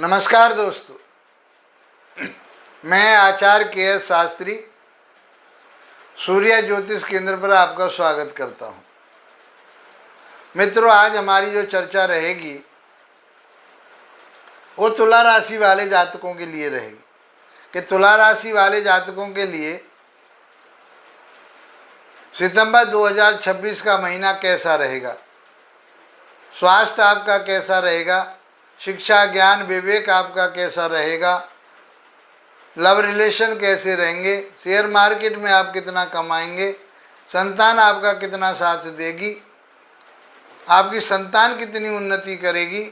नमस्कार दोस्तों, मैं आचार्य के.एस. शास्त्री सूर्य ज्योतिष केंद्र पर आपका स्वागत करता हूं। मित्रों, आज हमारी जो चर्चा रहेगी वो तुला राशि वाले जातकों के लिए रहेगी कि तुला राशि वाले जातकों के लिए सितंबर 2026 का महीना कैसा रहेगा, स्वास्थ्य आपका कैसा रहेगा, शिक्षा ज्ञान विवेक आपका कैसा रहेगा, लव रिलेशन कैसे रहेंगे, शेयर मार्केट में आप कितना कमाएंगे, संतान आपका कितना साथ देगी, आपकी संतान कितनी उन्नति करेगी,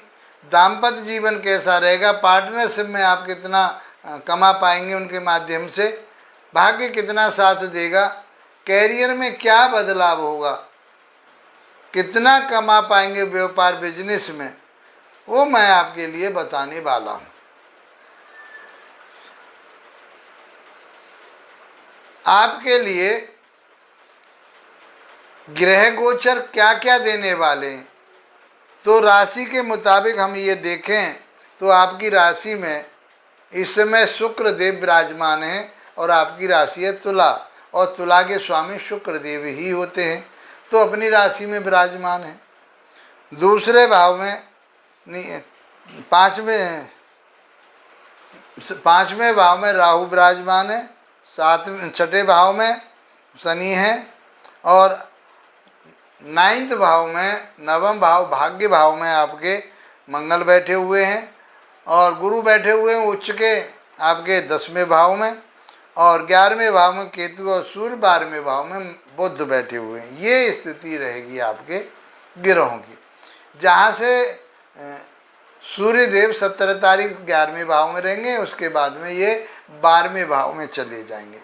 दाम्पत्य जीवन कैसा रहेगा, पार्टनरशिप में आप कितना कमा पाएंगे उनके माध्यम से, भाग्य कितना साथ देगा, कैरियर में क्या बदलाव होगा, कितना कमा पाएंगे व्यापार बिजनेस में, वो मैं आपके लिए बताने वाला हूँ। आपके लिए ग्रह गोचर क्या क्या देने वाले हैं, तो राशि के मुताबिक हम ये देखें तो आपकी राशि में इस समय शुक्र देव विराजमान हैं और आपकी राशि है तुला, और तुला के स्वामी शुक्र देव ही होते हैं, तो अपनी राशि में विराजमान है। दूसरे भाव में पाँचवें भाव में राहु विराजमान है, छठे भाव में शनि है, और 9वें भाव में नवम भाव भाग्य भाव में आपके मंगल बैठे हुए हैं, और गुरु बैठे हुए हैं उच्च के आपके 10वें भाव में, और 11वें भाव में केतु और सूर्य 12वें भाव में बुध बैठे हुए हैं। ये स्थिति रहेगी आपके ग्रहों की, जहाँ से सूर्य देव 17 तारीख 11वें भाव में रहेंगे, उसके बाद में ये 12वें भाव में चले जाएंगे,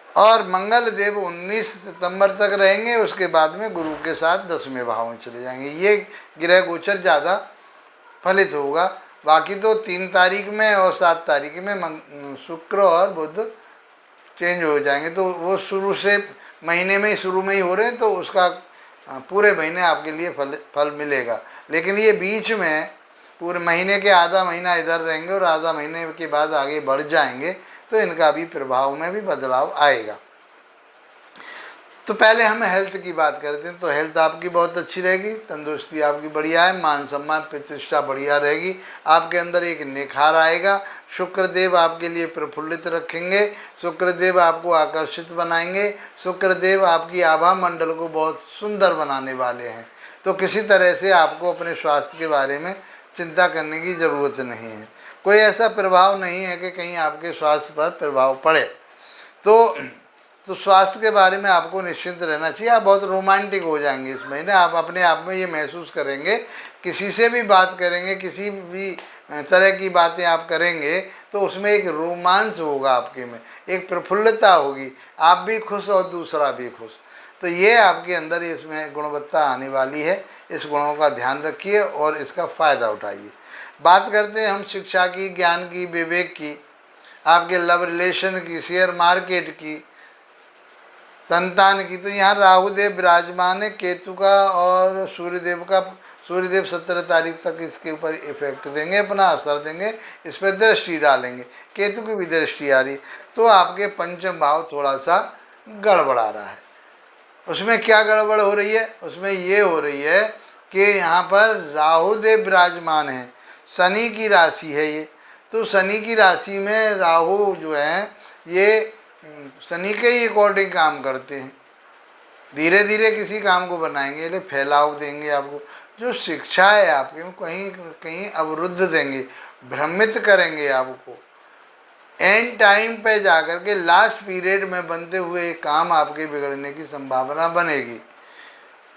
और मंगल देव 19 सितंबर तक रहेंगे, उसके बाद में गुरु के साथ 10वें भाव में चले जाएंगे। ये ग्रह गोचर ज़्यादा फलित होगा। बाकी तो 3 तारीख में और 7 तारीख में शुक्र और बुध चेंज हो जाएंगे, तो वो शुरू से महीने में शुरू में ही हो रहे हैं, तो उसका पूरे महीने आपके लिए फल मिलेगा। लेकिन ये बीच में पूरे महीने के आधा महीना इधर रहेंगे और आधा महीने के बाद आगे बढ़ जाएंगे, तो इनका भी प्रभाव में भी बदलाव आएगा। तो पहले हम हेल्थ की बात करते हैं, तो हेल्थ आपकी बहुत अच्छी रहेगी, तंदुरुस्ती आपकी बढ़िया है, मान सम्मान प्रतिष्ठा बढ़िया रहेगी, आपके अंदर एक निखार आएगा। शुक्रदेव आपके लिए प्रफुल्लित रखेंगे, शुक्रदेव आपको आकर्षित बनाएंगे, शुक्रदेव आपकी आभा मंडल को बहुत सुंदर बनाने वाले हैं। तो किसी तरह से आपको अपने स्वास्थ्य के बारे में चिंता करने की ज़रूरत नहीं है। कोई ऐसा प्रभाव नहीं है कि कहीं आपके स्वास्थ्य पर प्रभाव पड़े। तो स्वास्थ्य के बारे में आपको निश्चिंत रहना चाहिए। आप बहुत रोमांटिक हो जाएंगे इस महीने, आप अपने आप में ये महसूस करेंगे, किसी से भी बात करेंगे, किसी भी तरह की बातें आप करेंगे तो उसमें एक रोमांच होगा, आपके में एक प्रफुल्लता होगी, आप भी खुश और दूसरा भी खुश। तो ये आपके अंदर इसमें गुणवत्ता आने वाली है, इस गुणों का ध्यान रखिए और इसका फ़ायदा उठाइए। बात करते हैं हम शिक्षा की, ज्ञान की, विवेक की, आपके लव रिलेशन की, शेयर मार्केट की, संतान की। तो यहाँ राहुदेव विराजमान है, केतु का और सूर्यदेव 17 तारीख तक इसके ऊपर इफेक्ट देंगे, अपना असर देंगे, इस पर दृष्टि डालेंगे। केतु की भी दृष्टि आ रही, तो आपके पंचम भाव थोड़ा सा गड़बड़ा रहा है। उसमें क्या गड़बड़ हो रही है? उसमें ये हो रही है कि यहाँ पर राहुदेव विराजमान है, शनि की राशि है ये, तो शनि की राशि में राहु जो है ये शनि के ही अकॉर्डिंग काम करते हैं, धीरे धीरे किसी काम को बनाएंगे, ले फैलाव देंगे आपको। जो शिक्षा है आपके में कहीं कहीं अवरुद्ध देंगे, भ्रमित करेंगे आपको, एंड टाइम पे जाकर के लास्ट पीरियड में बनते हुए काम आपके बिगड़ने की संभावना बनेगी।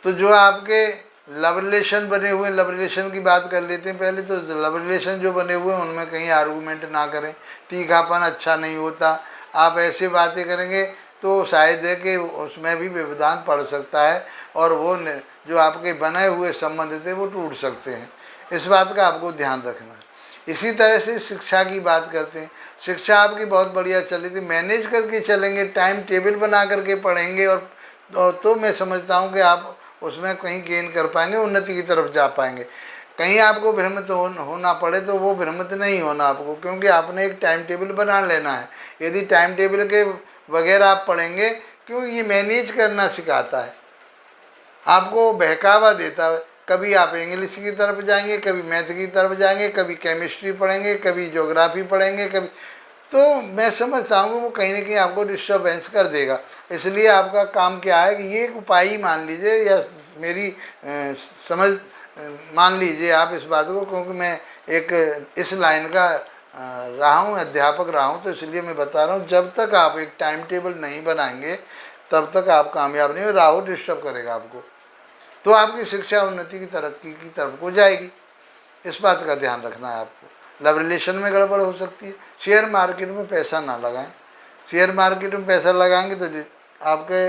तो जो आपके लव रिलेशन बने हुए, लव रिलेशन की बात कर लेते हैं पहले। तो लव रिलेशन जो बने हुए हैं उनमें कहीं आर्गूमेंट ना करें, तीखापन अच्छा नहीं होता। आप ऐसी बातें करेंगे तो शायद है कि उसमें भी व्यवधान पड़ सकता है, और वो जो आपके बने हुए संबंध थे वो टूट सकते हैं। इस बात का आपको ध्यान रखना है। इसी तरह से शिक्षा की बात करते हैं, शिक्षा आपकी बहुत बढ़िया चली थी, मैनेज करके चलेंगे, टाइम टेबल बना करके पढ़ेंगे, और तो मैं समझता हूँ कि आप उसमें कहीं गेन कर पाएंगे, उन्नति की तरफ जा पाएंगे। कहीं आपको भ्रमित होना पड़े तो वो भ्रमित नहीं होना आपको, क्योंकि आपने एक टाइम टेबल बना लेना है। यदि टाइम टेबल के बगैर आप पढ़ेंगे, क्योंकि ये मैनेज करना सिखाता है, आपको बहकावा देता है। कभी आप इंग्लिश की तरफ जाएंगे, कभी मैथ की तरफ जाएंगे, कभी केमिस्ट्री पढ़ेंगे, कभी ज्योग्राफी पढ़ेंगे, कभी, तो मैं समझता हूँ वो कहीं ना कहीं आपको डिस्टर्बेंस कर देगा। इसलिए आपका काम क्या है कि ये एक उपाय ही मान लीजिए, या मेरी समझ मान लीजिए आप इस बात को, क्योंकि मैं एक इस लाइन का रहा हूँ, अध्यापक रहा हूँ, तो इसलिए मैं बता रहा हूँ, जब तक आप एक टाइम टेबल नहीं बनाएंगे तब तक आप कामयाब नहीं हो। राहु डिस्टर्ब करेगा आपको, तो आपकी शिक्षा उन्नति की तरक्की की तरफ को जाएगी। इस बात का ध्यान रखना है आपको। लव रिलेशन में गड़बड़ हो सकती है। शेयर मार्केट में पैसा ना लगाएं। शेयर मार्केट में पैसा लगाएंगे तो आपके,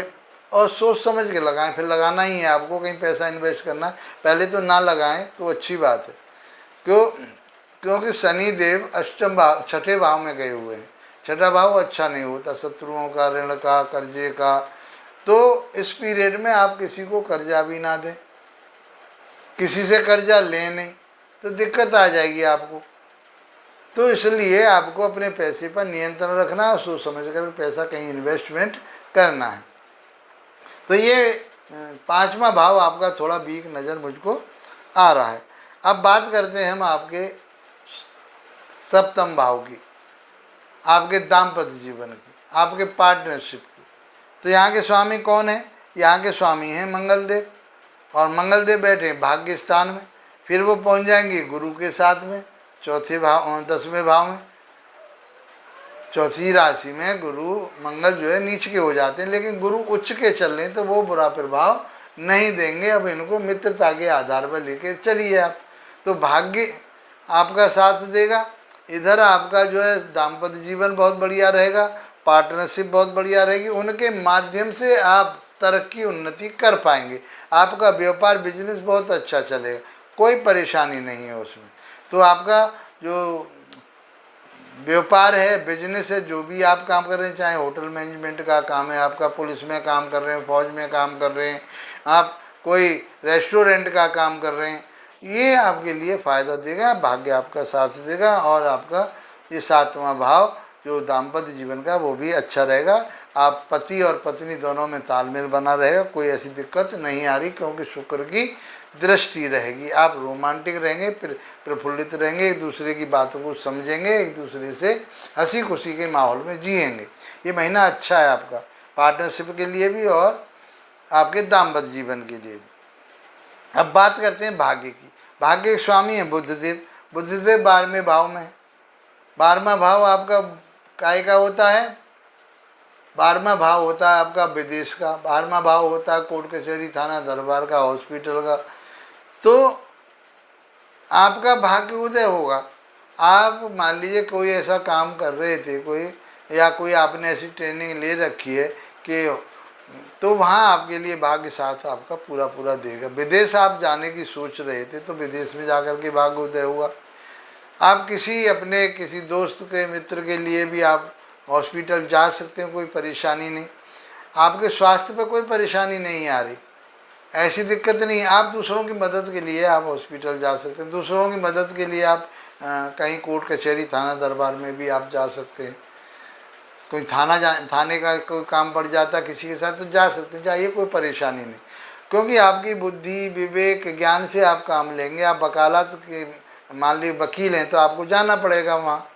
और सोच समझ के लगाएं, फिर लगाना ही है आपको, कहीं पैसा इन्वेस्ट करना है, पहले तो ना लगाएं तो अच्छी बात है। क्योंकि शनि देव अष्टम भाव, छठे भाव में गए हुए हैं। छठा भाव अच्छा नहीं होता, शत्रुओं का, ऋण का, कर्जे का। तो इस पीरियड में आप किसी को कर्जा भी ना दें, किसी से कर्जा लें नहीं, तो दिक्कत आ जाएगी आपको। तो इसलिए आपको अपने पैसे पर नियंत्रण रखना है और सोच समझ कर पैसा कहीं इन्वेस्टमेंट करना है। तो ये पांचवा भाव आपका थोड़ा वीक नज़र मुझको आ रहा है। अब बात करते हैं हम आपके सप्तम भाव की, आपके दाम्पत्य जीवन की, आपके पार्टनरशिप की। तो यहाँ के स्वामी कौन है? यहाँ के स्वामी हैं मंगलदेव, और मंगलदेव बैठे भाग्य स्थान में। फिर वो पहुँच जाएंगे गुरु के साथ में चौथे भाव, 10वें भाव में, चौथी राशि में गुरु मंगल जो है नीच के हो जाते हैं, लेकिन गुरु उच्च के चल रहे हैं तो वो बुरा प्रभाव नहीं देंगे। अब इनको मित्रता के आधार पर लेके चलिए आप, तो भाग्य आपका साथ देगा। इधर आपका जो है दाम्पत्य जीवन बहुत बढ़िया रहेगा, पार्टनरशिप बहुत बढ़िया रहेगी, उनके माध्यम से आप तरक्की उन्नति कर पाएंगे। आपका व्यापार बिजनेस बहुत अच्छा चलेगा, कोई परेशानी नहीं है उसमें। तो आपका जो व्यापार है, बिजनेस है, जो भी आप काम कर रहे हैं, चाहे होटल मैनेजमेंट का काम है आपका, पुलिस में काम कर रहे हैं, फौज में काम कर रहे हैं, आप कोई रेस्टोरेंट का काम कर रहे हैं, ये आपके लिए फ़ायदा देगा, भाग्य आपका साथ देगा। और आपका ये सातवां भाव जो दाम्पत्य जीवन का, वो भी अच्छा रहेगा। आप पति और पत्नी दोनों में तालमेल बना रहेगा, कोई ऐसी दिक्कत नहीं आ रही, क्योंकि शुक्र की दृष्टि रहेगी। आप रोमांटिक रहेंगे, प्रफुल्लित रहेंगे, एक दूसरे की बातों को समझेंगे, एक दूसरे से हंसी खुशी के माहौल में जिएंगे। ये महीना अच्छा है आपका पार्टनरशिप के लिए भी और आपके दाम्पत्य जीवन के लिए भी। अब बात करते हैं भाग्य की। भाग्य के स्वामी है बुधदेव। बुधदेव 12वें भाव में है। 12वां भाव आपका काय का होता है? 12वां भाव होता है आपका विदेश का। 12वां भाव होता है कोर्ट कचहरी थाना दरबार का, हॉस्पिटल का। तो आपका भाग्य उदय होगा। आप मान लीजिए कोई ऐसा काम कर रहे थे, कोई आपने ऐसी ट्रेनिंग ले रखी है कि, तो वहाँ आपके लिए भाग्य साथ आपका पूरा पूरा देगा। विदेश आप जाने की सोच रहे थे, तो विदेश में जाकर के भाग्य उदय हुआ। आप किसी दोस्त के, मित्र के लिए भी आप हॉस्पिटल जा सकते हैं, कोई परेशानी नहीं। आपके स्वास्थ्य पर कोई परेशानी नहीं आ रही, ऐसी दिक्कत नहीं। आप दूसरों की मदद के लिए आप हॉस्पिटल जा सकते हैं, दूसरों की मदद के लिए आप कहीं कोर्ट कचहरी थाना दरबार में भी आप जा सकते हैं। कोई थाने का कोई काम पड़ जाता किसी के साथ, तो जा सकते हैं, जाइए, कोई परेशानी नहीं। क्योंकि आपकी बुद्धि, विवेक, ज्ञान से आप काम लेंगे। आप वकालत के, मान लीजिए वकील हैं, तो आपको जाना पड़ेगा वहाँ।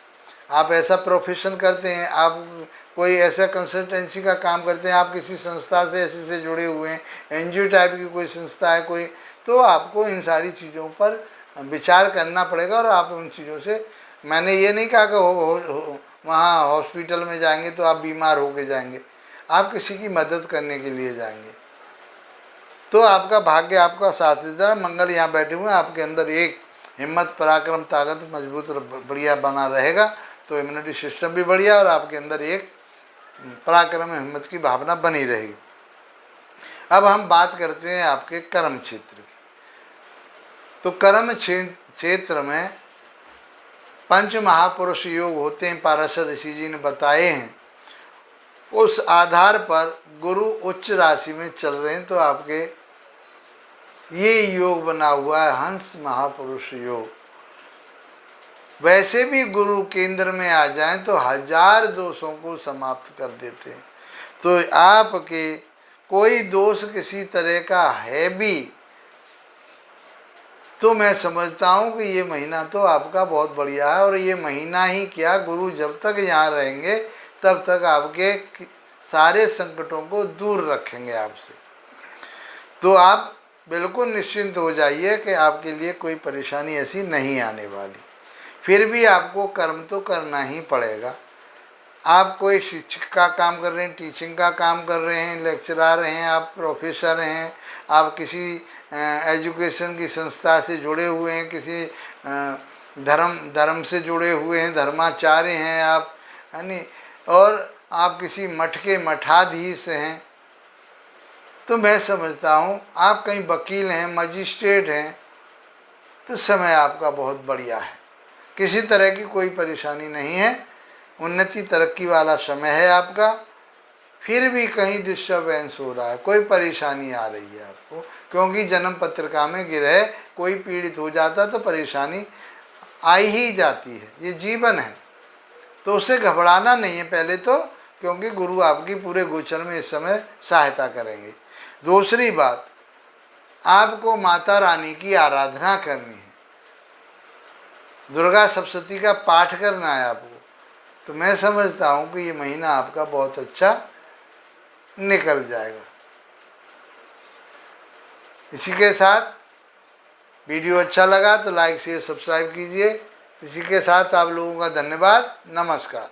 आप ऐसा प्रोफेशन करते हैं, आप कोई ऐसा कंसल्टेंसी का काम करते हैं, आप किसी संस्था से ऐसे से जुड़े हुए हैं, एनजीओ टाइप की कोई संस्था है कोई, तो आपको इन सारी चीज़ों पर विचार करना पड़ेगा। और आप उन चीज़ों से, मैंने ये नहीं कहा कि वहाँ हॉस्पिटल में जाएंगे तो आप बीमार होके जाएंगे, आप किसी की मदद करने के लिए जाएंगे। तो आपका भाग्य आपका साथ देता है। मंगल यहाँ बैठे हुए हैं, आपके अंदर एक हिम्मत, पराक्रम, ताकत मजबूत बढ़िया बना रहेगा। तो इम्यूनिटी सिस्टम भी बढ़िया, और आपके अंदर एक पराक्रम, हिम्मत की भावना बनी रहेगी। अब हम बात करते हैं आपके कर्म क्षेत्र की। तो कर्म क्षेत्र में पंच महापुरुष योग होते हैं, पाराशर ऋषि जी ने बताए हैं। उस आधार पर गुरु उच्च राशि में चल रहे हैं, तो आपके ये योग बना हुआ है हंस महापुरुष योग। वैसे भी गुरु केंद्र में आ जाएं तो 1000 दोषों को समाप्त कर देते हैं। तो आपके कोई दोष किसी तरह का है भी तो मैं समझता हूँ कि ये महीना तो आपका बहुत बढ़िया है। और ये महीना ही क्या, गुरु जब तक यहाँ रहेंगे तब तक आपके सारे संकटों को दूर रखेंगे आपसे। तो आप बिल्कुल निश्चिंत हो जाइए कि आपके लिए कोई परेशानी ऐसी नहीं आने वाली। फिर भी आपको कर्म तो करना ही पड़ेगा। आप कोई शिक्षक का काम कर रहे हैं, टीचिंग का काम कर रहे हैं, लेक्चरर हैं, आप प्रोफेसर हैं, आप किसी एजुकेशन की संस्था से जुड़े हुए हैं, किसी धर्म से जुड़े हुए हैं, धर्माचार्य हैं आप, है नी, और आप किसी मठ के मठाधीश हैं, तो मैं समझता हूँ आप कहीं वकील हैं, मजिस्ट्रेट हैं, तो समय आपका बहुत बढ़िया है। किसी तरह की कोई परेशानी नहीं है, उन्नति तरक्की वाला समय है आपका। फिर भी कहीं डिस्टर्बेंस हो रहा है, कोई परेशानी आ रही है आपको, क्योंकि जन्म पत्रिका में ग्रह कोई पीड़ित हो जाता तो परेशानी आई ही जाती है, ये जीवन है। तो उससे घबराना नहीं है पहले तो, क्योंकि गुरु आपकी पूरे गोचर में इस समय सहायता करेंगे। दूसरी बात, आपको माता रानी की आराधना करनी है, दुर्गा सप्तशती का पाठ करना है आपको। तो मैं समझता हूँ कि ये महीना आपका बहुत अच्छा निकल जाएगा। इसी के साथ वीडियो अच्छा लगा तो लाइक शेयर सब्सक्राइब कीजिए। इसी के साथ आप लोगों का धन्यवाद। नमस्कार।